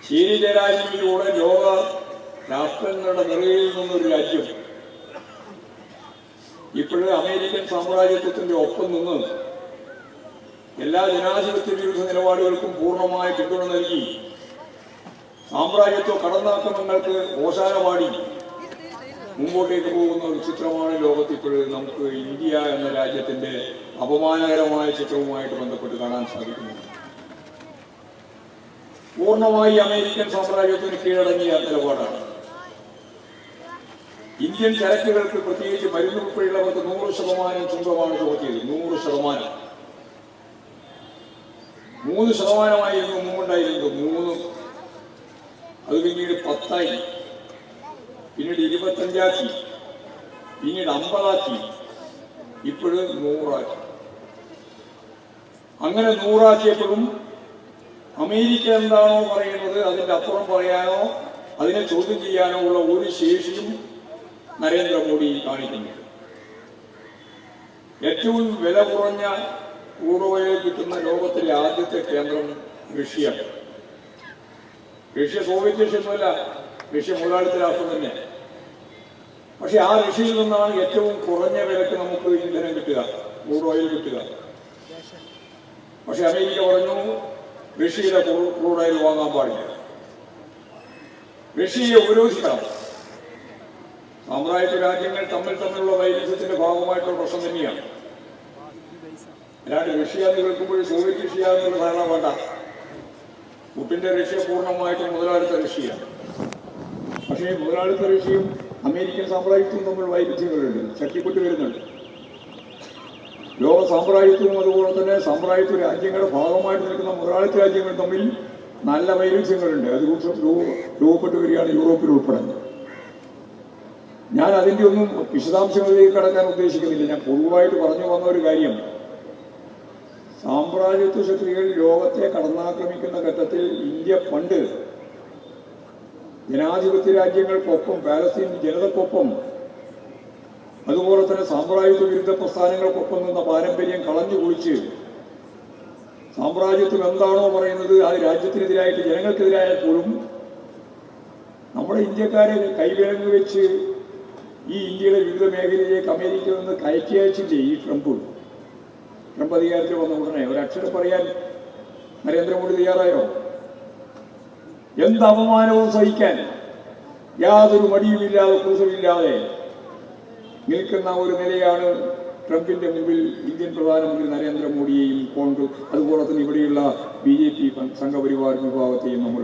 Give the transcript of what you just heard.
ശീലിതരാജ്യങ്ങളിലൂടെ ലോക രാഷ്ട്രങ്ങളുടെ നിറയിൽ നിന്നൊരു രാജ്യം ഇപ്പോഴും അമേരിക്കൻ സാമ്രാജ്യത്വത്തിന്റെ ഒപ്പം നിന്ന് എല്ലാ ജനാധിപത്യ വിരുദ്ധ നിലപാടുകൾക്കും പൂർണ്ണമായ പിന്തുണ നൽകി സാമ്രാജ്യത്വ കടന്നാക്രമണങ്ങൾക്ക് ഓശാന പാടി മുമ്പോട്ടേക്ക് പോകുന്ന ഒരു ചിത്രമാണ് ലോകത്ത് ഇപ്പോഴും നമുക്ക് ഇന്ത്യ എന്ന രാജ്യത്തിന്റെ അപമാനകരമായ ചിത്രവുമായിട്ട് ബന്ധപ്പെട്ട് കാണാൻ സാധിക്കുന്നത്. പൂർണ്ണമായി അമേരിക്കൻ സാമ്രാജ്യത്തിന് കീഴടങ്ങിയ നിലപാടാണ്. ഇന്ത്യൻ ചരക്കുകൾക്ക്, പ്രത്യേകിച്ച് മരുന്ന് ഉൾപ്പെടെയുള്ളവർക്ക് 100% ചുങ്കമാണ് ചുമത്തിയത്. 100%. 3% മുമ്പുണ്ടായിരുന്നത്. 3 അത് പിന്നീട് 10 പിന്നീട് 25 പിന്നീട് 50 ഇപ്പോഴും 100. അങ്ങനെ 100 അമേരിക്ക എന്താണോ പറയുന്നത് അതിൻ്റെ അപ്പുറം പറയാനോ അതിനെ ചോദ്യം ചെയ്യാനോ ഉള്ള ഒരു ശേഷിയും നരേന്ദ്രമോദി കാണിക്കുന്നുണ്ട്. ഏറ്റവും വില കുറഞ്ഞ ക്രൂഡ് ഓയിൽ കിട്ടുന്ന ലോകത്തിലെ ആദ്യത്തെ കേന്ദ്രം റഷ്യയാണ്. റഷ്യ സോവിയറ്റ് റഷ്യൊന്നുമല്ല, റഷ്യ മുതലാളിത്ത രാഷ്ട്രം തന്നെ. പക്ഷെ ആ റഷ്യയിൽ നിന്നാണ് ഏറ്റവും കുറഞ്ഞ വിലക്ക് നമുക്ക് ഇന്ധനം കിട്ടുക, ക്രൂഡ് ഓയിൽ കിട്ടുക. പക്ഷെ അമേരിക്ക പറഞ്ഞു റഷ്യയിലെ ക്രൂഡ് ഓയിൽ വാങ്ങാൻ പാടില്ല, റഷ്യയെ ഉപരോധിക്കണം. സാമ്രാജ്യ രാജ്യങ്ങൾ തമ്മിലുള്ള വൈരുദ്ധ്യത്തിന്റെ ഭാഗമായിട്ടുള്ള പ്രശ്നം തന്നെയാണ്. അല്ലാണ്ട് റഷ്യ എന്ന് കേൾക്കുമ്പോൾ സോവിയറ്റ് റഷ്യ എന്നുള്ള ധാരണ വേണ്ട. പുട്ടിന്റെ റഷ്യ പൂർണ്ണമായിട്ടും മുതലാളിത്ത റഷ്യയാണ്. പക്ഷേ മുതലാളിത്ത റഷ്യയും അമേരിക്കൻ സാമ്രാജ്യത്വവും തമ്മിൽ വൈരുദ്ധ്യങ്ങളുണ്ട്, ചട്ടിപ്പെട്ട് വരുന്നുണ്ട്. ലോക സാമ്രാജ്യത്വവും അതുപോലെ തന്നെ സാമ്രാജ്യത്വ രാജ്യങ്ങളുടെ ഭാഗമായിട്ട് നിൽക്കുന്ന മുതലാളിത്ത രാജ്യങ്ങൾ തമ്മിൽ നല്ല വൈരുദ്ധ്യങ്ങളുണ്ട്. അത് രൂപപ്പെട്ടു വരികയാണ് യൂറോപ്പിൽ ഉൾപ്പെടെ. ഞാൻ അതിൻ്റെ ഒന്നും വിശദാംശങ്ങളിലേക്ക് കടക്കാൻ ഉദ്ദേശിക്കുന്നില്ല. ഞാൻ പൊതുവായിട്ട് പറഞ്ഞു വന്ന ഒരു കാര്യം, സാമ്രാജ്യത്വ ശക്തികൾ ലോകത്തെ കടന്നാക്രമിക്കുന്ന ഘട്ടത്തിൽ ഇന്ത്യ പണ്ട് ജനാധിപത്യ രാജ്യങ്ങൾക്കൊപ്പം, പാലസ്തീൻ ജനതക്കൊപ്പം, അതുപോലെ തന്നെ സാമ്രാജ്യത്വ വിരുദ്ധ പ്രസ്ഥാനങ്ങൾക്കൊപ്പം നിന്ന പാരമ്പര്യം കളഞ്ഞു കുളിച്ച് സാമ്രാജ്യത്വം എന്താണോ പറയുന്നത് അത് രാജ്യത്തിനെതിരായിട്ട് ജനങ്ങൾക്കെതിരായാൽ പോലും നമ്മുടെ ഇന്ത്യക്കാരെ കൈവിലങ്ങ് വെച്ച് ഈ ഇന്ത്യയുടെ വിവിധ മേഖലയിലേക്ക് അമേരിക്കയിൽ നിന്ന് കയറ്റി അയച്ചില്ലേ ഈ ട്രംപ് അധികാരത്തിൽ വന്ന ഉടനെ ഒരക്ഷരം പറയാൻ നരേന്ദ്രമോദി തയ്യാറായോ? എന്ത് അപമാനവും സഹിക്കാൻ യാതൊരു മടിയുമില്ലാതെ കൂസമില്ലാതെ നിൽക്കുന്ന ഒരു നിലയാണ് ട്രംപിന്റെ മുമ്പിൽ ഇന്ത്യൻ പ്രധാനമന്ത്രി നരേന്ദ്രമോദിയെയും അതുപോലെ തന്നെ ഇവിടെയുള്ള BJP സംഘപരിവാർ വിഭാഗത്തെയും നമ്മൾ